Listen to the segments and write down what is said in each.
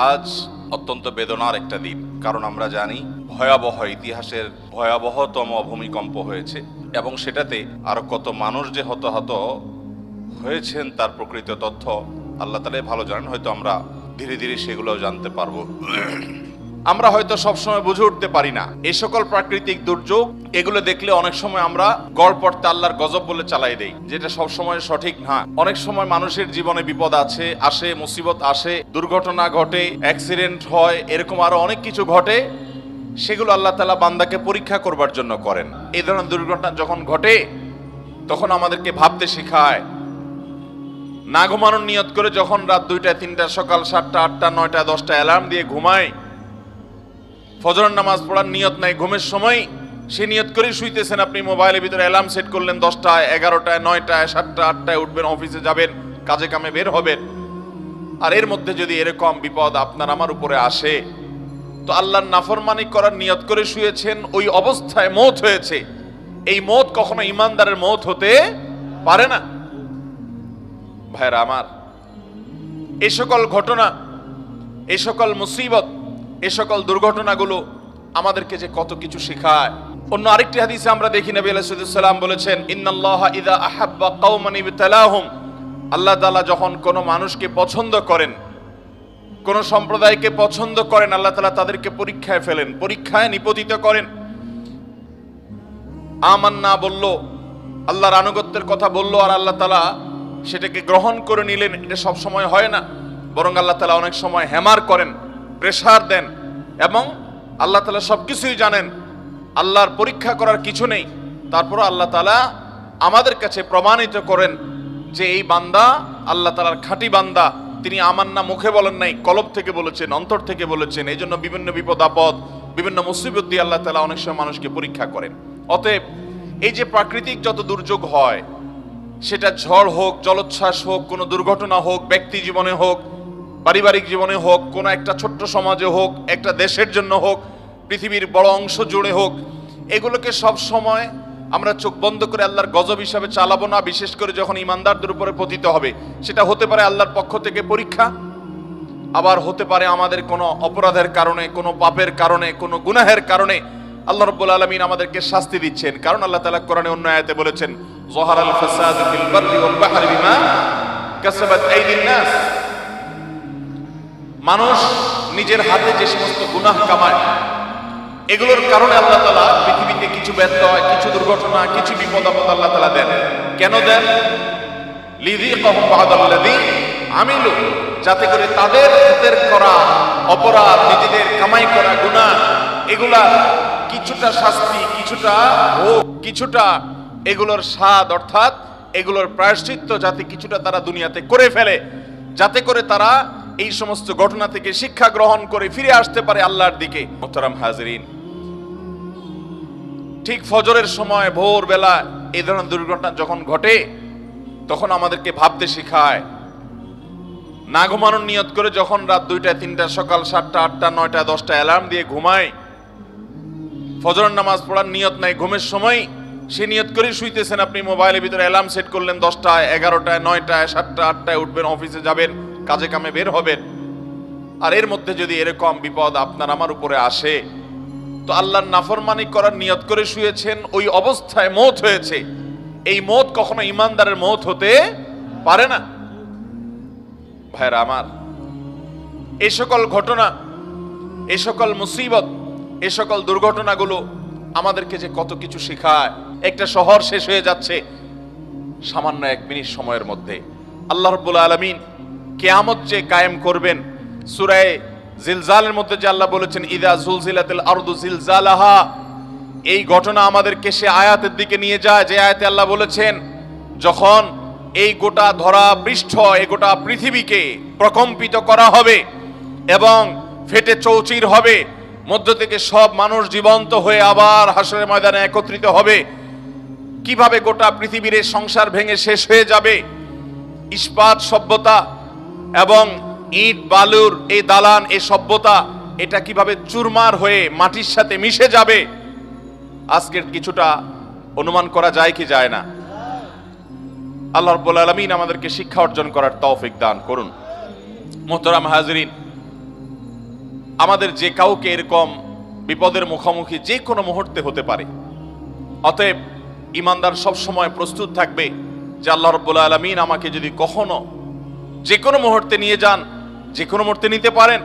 আজ অত্যন্ত বেদনার একটা দিন, কারণ আমরা জানি ভয়াবহ ইতিহাসের ভয়াবহতম ভূমিকম্প হয়েছে এবং সেটাতে আরো কত মানুষ যে হতাহত হয়েছেন তার প্রকৃত তথ্য আল্লাহ তাআলাই ভালো জানেন। হয়তো আমরা ধীরে ধীরে সেগুলো জানতে পারবো। আমরা হয়তো সবসময় বুঝে উঠতে পারি না এই সকল প্রাকৃতিক দুর্যোগ, এগুলো দেখলে অনেক সময় আমরা গড় পড়তে আল্লাহর গজব বলে চালাই দেই, যেটা সবসময় সঠিক না। অনেক সময় মানুষের জীবনে বিপদ আসে, মুসিবত আসে, দুর্ঘটনা ঘটে, অ্যাক্সিডেন্ট হয়, এরকম আরো অনেক কিছু ঘটে। সেগুলো আল্লাহ তাআলা বান্দাকে পরীক্ষা করবার জন্য করেন। এই ধরনের দুর্ঘটনা যখন ঘটে তখন আমাদেরকে ভাবতে শেখায়। না ঘুমানোর নিয়ত করে যখন রাত 2টা 3টা সকাল 7টা 8টা 9টা 10টা অ্যালার্ম দিয়ে ঘুমায়, ফজরের নামাজ পড়ার নিয়ত নাই, ঘুমের সময় সে নিয়ত করেই শুইতেছেন। আপনি মোবাইলের ভিতরে অ্যালার্ম সেট করলেন 10টায় 11টায় 9টায় 7টা 8টায় উঠবেন, অফিসে যাবেন, কাজে কামে বের হবেন। আর এর মধ্যে যদি এরকম বিপদ আপনার আমার উপরে আসে, তো আল্লাহর নাফরমানি করার নিয়ত করে শুয়েছেন, ওই অবস্থায় মওত হয়েছে। এই মওত কখনো ঈমানদারের মওত হতে পারে না। ভাইরা আমার, এই সকল ঘটনা, এই সকল মুসিবত, এই সকল দুর্ঘটনাগুলো আমাদেরকে যে কত কিছু শেখায়। অন্য আরেকটি হাদিসে আমরা দেখি নবী আলাইহিস সালাম বলেছেন, ইন্নাল্লাহা ইযা আহাব্বা কওমান ইবতালাহুম, আল্লাহ তাআলা যখন কোনো মানুষকে পছন্দ করেন, কোন সম্প্রদায়কে পছন্দ করেন, আল্লাহ তাআলা তাদেরকে পরীক্ষায় ফেলেন, পরীক্ষায় নিপতিত করেন। আমান্না বলল, আল্লাহর আনুগত্যের কথা বলল, আর আল্লাহ তাআলা সেটাকে গ্রহণ করে নিলেন। এটা সব সময় হয় না, বরং আল্লাহ তাআলা অনেক সময় হ্যামার করেন, প্রেসার দেন, এবং আল্লাহ তাআলা সবকিছুই জানেন, আল্লাহর পরীক্ষা করার কিছু নেই। তারপর আল্লাহ তাআলা আমাদের কাছে প্রমাণিত করেন যে এই বান্দা আল্লাহ তাআলার খাঁটি বান্দা। তিনি আমান্না মুখে বলেন নাই, কলব থেকে বলেছেন, অন্তর থেকে বলেছেন। এই জন্য বিভিন্ন বিপদ আপদ, বিভিন্ন মুসিবত দিয়ে আল্লাহ তাআলা অনেক সময় মানুষকে পরীক্ষা করেন। অতএব এই যে প্রাকৃতিক যত দুর্যোগ হয়, সেটা ঝড় হোক, জলোচ্ছ্বাস হোক, কোনো দুর্ঘটনা হোক, ব্যক্তি জীবনে হোক, পারিবারিক জীবনে হোক, কোনো একটা ছোট্ট সমাজে হোক, একটা দেশের জন্য হোক, পৃথিবীর বড় অংশ জুড়ে হোক, এগুলোকে সব সময় আমরা চোখ বন্ধ করে আল্লাহর গজব হিসাবে চালাবো না। বিশেষ করে যখন ঈমানদারদের উপরে পতিত হবে, সেটা হতে পারে আল্লাহর পক্ষ থেকে পরীক্ষা, আবার হতে পারে আমাদের কোনো অপরাধের কারণে, কোনো পাপের কারণে, কোনো গুনাহের কারণে আল্লাহ রাব্বুল আলামিন আমাদেরকে শাস্তি দিচ্ছেন। কারণ আল্লাহ তাআলা কোরআনে অন্য আয়াতে বলেছেন, যাহারাল ফাসাদু ফিল বাররি ওয়াল বাহরি বিমা কাসাবাত আইদিন নাস, মানুষ নিজের হাতে যে সমস্ত গুনাহ কামায়, এগুলোর কারণে আল্লাহ তাআলা পৃথিবীতে কিছু ব্যত্যয়, কিছু দুর্ঘটনা, কিছু বিপদ আপদ আল্লাহ তাআলা দেন। কেন দেন? লিযিকাহুম বা'দাল্লাযী আমিলু, যাতে করে তাদের হাতের করা অপরাধ, নিজেদের কামাই করা গুনাহ, এগুলা কিছুটা শাস্তি, কিছুটা ভোগ, কিছুটা এগুলোর স্বাদ, অর্থাৎ এগুলোর প্রায়শ্চিত্ত যাতে কিছুটা তারা দুনিয়াতে করে ফেলে, যাতে করে তারা এই সমস্ত ঘটনা থেকে শিক্ষা গ্রহণ করে ফিরে আসতে পারে আল্লাহর দিকে। মোহতারাম হাজিরিন, ঠিক ফজরের সময় ভোরবেলা এই ধরনের দুর্ঘটনা যখন ঘটে, তখন আমাদেরকে ভাবতে শেখায়। না ঘুমানোর নিয়ত করে যখন রাত 2টা 3টা সকাল 7টা 8টা 9টা 10টা অ্যালার্ম দিয়ে ঘুমায়, ফজরের নামাজ পড়ার নিয়ত নাই, ঘুমের সময় সে নিয়ত করেই শুইতেছেন। আপনি মোবাইলের ভিতরে অ্যালার্ম সেট করলেন 10টায় 11টায় 9টায় 7টা 8টায় উঠবেন, অফিসে যাবেন, কাজে কামে বের হবেন। আর এর মধ্যে যদি এরকম বিপদ আপনার আমার উপরে আসে, তো আল্লাহর নাফরমানি করার নিয়ত করে শুয়েছেন, ওই অবস্থায় মওত হয়েছে। এই মওত কখনো ঈমানদারের মওত হতে পারে না। ভাইরা আমার, এই সকল ঘটনা, এই সকল মুসিবত, এই সকল দুর্ঘটনাগুলো আমাদেরকে যে কত কিছু শেখায়। একটা শহর শেষ হয়ে যাচ্ছে সামান্য 1 মিনিট সময়ের মধ্যে। আল্লাহ রাব্বুল আলামিন কিয়ামত যে কায়েম করবেন, সূরা জিলজালের মধ্যে যে আল্লাহ বলেছেন, ইযা জুলজিলাতিল আরদু জিলজালাহা, এই ঘটনা আমাদেরকে সে আয়াতের দিকে নিয়ে যায় যে আয়াতে আল্লাহ বলেছেন, যখন এই গোটা ধরা পৃষ্ঠ, এই গোটা পৃথিবীকে প্রকম্পিত করা হবে এবং ফেটে চৌচির হবে, মধ্য থেকে সব মানুষ জীবন্ত হয়ে আবার হাসরের ময়দানে একত্রিত হবে। কিভাবে গোটা পৃথিবীর সংসার ভেঙে শেষ হয়ে যাবে, ইস্পাত সভ্যতা এবং ইট বালুর এই দালান, এই সভ্যতা, এটা কিভাবে চুরমার হয়ে মাটির সাথে মিশে যাবে, আজকের কিছুটা অনুমান করা যায় কি যায় না? আল্লাহ রাব্বুল আলামিন আমাদেরকে শিক্ষা অর্জন করার তৌফিক দান করুন। মুহতারাম হাজিরিন, আমাদের যে কাউকে এরকম বিপদের মুখোমুখি যে কোনো মুহূর্তে হতে পারে। অতএব ইমানদার সব সময় প্রস্তুত থাকবে যে আল্লাহ রাব্বুল আলামিন আমাকে যদি কখনো যে কোনো মুহূর্তে নিয়ে যান, যে কোনো মুহূর্তে নিতে পারেন,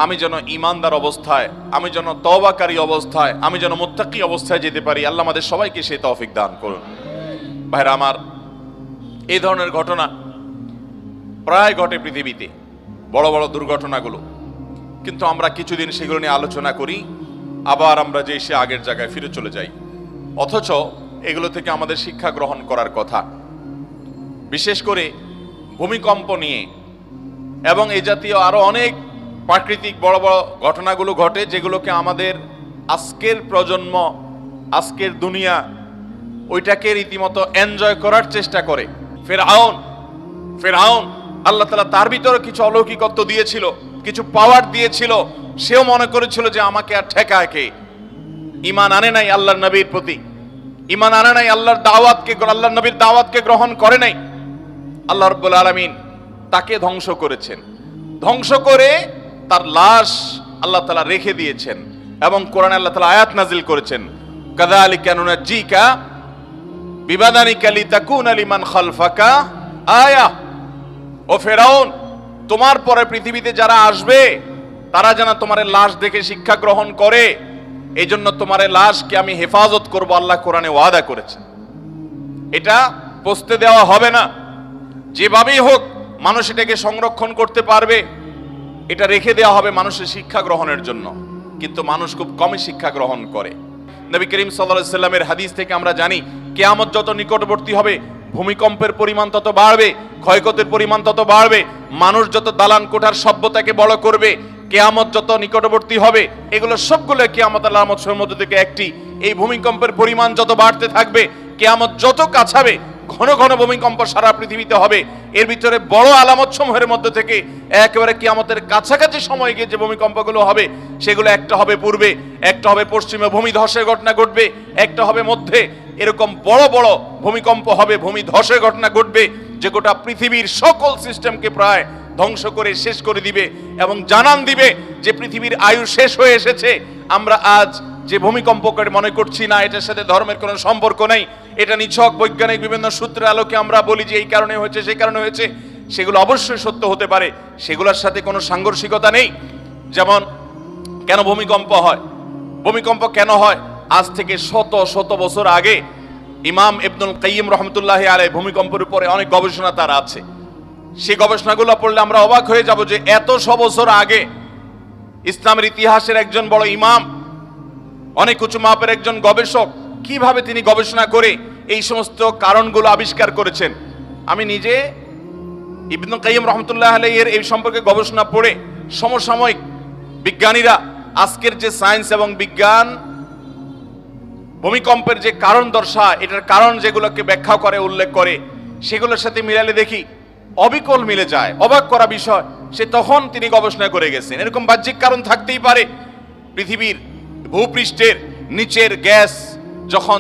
আমি যেন ইমানদার অবস্থায়, আমি যেন তওবাকারী অবস্থায়, আমি যেন মুত্তাকি অবস্থায় যেতে পারি। আল্লাহ আমাদের সবাইকে সেই তৌফিক দান করুন। ভাইরা আমার, এই ধরনের ঘটনা প্রায় ঘটে পৃথিবীতে, বড় বড় দুর্ঘটনাগুলো, কিন্তু আমরা কিছুদিন সেগুলো নিয়ে আলোচনা করি, আবার আমরা যে সে আগের জায়গায় ফিরে চলে যাই। অথচ এগুলো থেকে আমাদের শিক্ষা গ্রহণ করার কথা। বিশেষ করে ভূমিকম্প নিয়ে এবং এই জাতীয় আরো অনেক প্রাকৃতিক বড় বড় ঘটনাগুলো ঘটে, যেগুলোকে আমাদের আজকের প্রজন্ম, আজকের দুনিয়া ওইটাকে রীতিমতো এনজয় করার চেষ্টা করে। ফেরাউন আল্লাহ তাআলা তার ভিতরে কিছু অলৌকিকত্ব দিয়েছিল, কিছু পাওয়ার দিয়েছিল, সেও মনে করেছিল যে আমাকে আর ঠেকায় কে। ঈমান আনে নাই আল্লাহর নবীর প্রতি, ঈমান আনে নাই আল্লাহর দাওয়াতকে, আল্লাহর নবীর দাওয়াতকে গ্রহণ করে নাই। আল্লাহ রাব্বুল আলামিন তাকে ধ্বংস করেছেন, ধ্বংস করে তার লাশ আল্লাহ তাআলা রেখে দিয়েছেন এবং কোরআনে আল্লাহ তাআলা আয়াত নাজিল করেছেন, কাযালিকা নুনাজ্জিকা বিবাদানিকা লিতাকুনা লিমান খালফাকা আয়া। ও ফেরাউন, তোমার পরে পৃথিবীতে যারা আসবে তারা যেন তোমার লাশ দেখে শিক্ষা গ্রহণ করে, এই জন্য তোমার লাশকে আমি হেফাজত করব, আল্লাহ কোরআনে ওয়াদা করেছেন। এটা পচতে দেওয়া হবে না, যেভাবেই হোক মানুষ এটাকে সংরক্ষণ করতে পারবে, এটা রেখে দেওয়া হবে মানুষের শিক্ষা গ্রহণের জন্য। কিন্তু মানুষ খুব কমই শিক্ষা গ্রহণ করে। নবী করিম সাল্লাল্লাহু আলাইহি সাল্লামের হাদিস থেকে আমরা জানি, কিয়ামত যত নিকটবর্তী হবে ভূমিকম্পের পরিমাণ তত বাড়বে, ক্ষয়ক্ষতির পরিমাণ তত বাড়বে, মানুষ যত দালান কোঠার সভ্যতাকে বড় করবে, কিয়ামত যত নিকটবর্তী হবে, এগুলো সবগুলো কিয়ামতের আলামতের মধ্যে থেকে একটি। এই ভূমিকম্পের পরিমাণ যত বাড়তে থাকবে, কিয়ামত যত কাছাবে, ঘন ঘন ভূমিকম্প সারা পৃথিবীতে হবে। এর ভিতরে বড় আলামত সমূহের মধ্যে থেকে একেবারে কিয়ামতের কাছাকাছি সময় গিয়ে যে ভূমিকম্পগুলো হবে, সেগুলো একটা হবে পূর্বে, একটা হবে পশ্চিমে, ভূমি ধসের ঘটনা ঘটবে, একটা হবে মধ্যে। এরকম বড় বড় ভূমিকম্প হবে, ভূমি ধসের ঘটনা ঘটবে, যে গোটা পৃথিবীর সকল সিস্টেমকে প্রায় ধ্বংস করে শেষ করে দিবে এবং জানান দিবে যে পৃথিবীর আয়ু শেষ হয়ে এসেছে। আমরা আজ যে ভূমিকম্প করে মনে করছি না, এটার সাথে ধর্মের কোনো সম্পর্ক নেই, এটা নিছক বৈজ্ঞানিক বিভিন্ন সূত্রের আলোকে আমরা বলি যে এই কারণে হয়েছে, সেই কারণে হয়েছে, সেগুলো অবশ্যই সত্য হতে পারে, সেগুলোর সাথে কোনো সাংঘর্ষিকতা নেই। যেমন কেন ভূমিকম্প হয়, ভূমিকম্প কেন হয়, আজ থেকে শত শত বছর আগে ইমাম ইবনুল কাইয়িম রাহমাতুল্লাহি আলাইহি ভূমিকম্পের উপরে অনেক গবেষণা তার আছে। সেই গবেষণাগুলো পড়লে আমরা অবাক হয়ে যাব যে এত বছর আগে ইসলামের ইতিহাসের একজন বড় ইমাম, অনেক উঁচু মাপের একজন গবেষক, কিভাবে তিনি গবেষণা করে এই সমস্ত কারণগুলো আবিষ্কার করেছেন। আমি নিজে ইবনুল কাইয়িম রাহমাতুল্লাহি আলাইহি এর এই সম্পর্কে গবেষণা পড়ে সমসাময়িক বিজ্ঞানীরা আজকের যে সায়েন্স এবং বিজ্ঞান ভূমিকম্পের যে কারণ দর্শায়, এটার কারণ যেগুলোকে ব্যাখ্যা করে, উল্লেখ করে, সেগুলোর সাথে মিলালে দেখি অবিকল মিলে যায়। অবাক করা বিষয়, সে তখন তিনি গবেষণা করে গেছেন। এরকম বাহ্যিক কারণ থাকতেই পারে। পৃথিবীর ভূপৃষ্ঠের নিচের গ্যাস যখন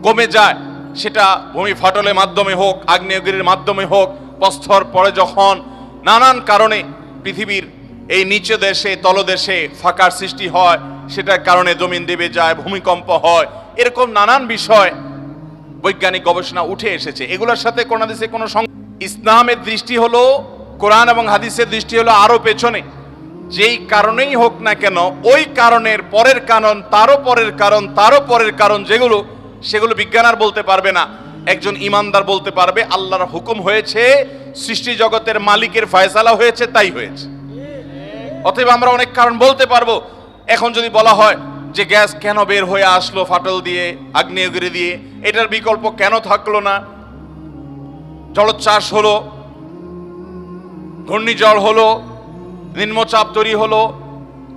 কমে যায়, সেটা ভূমি ফাটলের মাধ্যমে হোক, আগ্নেয়গিরির মাধ্যমে হোক, প্রস্তর পরে যখন নানান কারণে পৃথিবীর এই নিচে দেশে তলদেশে ফাঁকার সৃষ্টি হয়, সেটার কারণে জমিন দেবে যায়, ভূমিকম্প হয়। এরকম নানান বিষয় বৈজ্ঞানিক গবেষণা উঠে এসেছে। এগুলোর সাথে কোন হাদিসে কোনো ইসলামের দৃষ্টি হলো, কোরআন এবং হাদিসের দৃষ্টি হলো আরো পেছনে। যেই কারণেই হোক না কেন, ওই কারণের পরের কারণ, তারও পরের কারণ, তারও পরের কারণ, যেগুলো সেগুলো বিজ্ঞান আর বলতে পারবে না, একজন ইমানদার বলতে পারবে আল্লাহর হুকুম হয়েছে, সৃষ্টি জগতের মালিকের ফয়সালা হয়েছে, তাই হয়েছে। অতএব আমরা অনেক কারণ বলতে পারবো। এখন যদি বলা হয় যে গ্যাস কেন বের হয়ে আসলো ফাটল দিয়ে, আগ্নেয়গিরি দিয়ে, এটার বিকল্প কেন থাকলো না? জলোচ্ছ্বাস হলো, ঘূর্ণিঝড় হলো, নিম্নচাপ তৈরি হলো,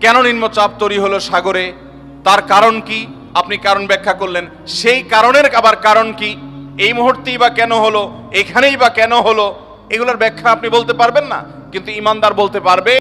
কেন নিম্নচাপ তৈরি হলো সাগরে, তার কারণ কি? আপনি কারণ ব্যাখ্যা করলেন, সেই কারণের আবার কারণ কি? এই মুহূর্তেই বা কেন হলো, এখানেই বা কেন হলো? এগুলোর ব্যাখ্যা আপনি বলতে পারবেন না, কিন্তু ইমানদার বলতে পারবে।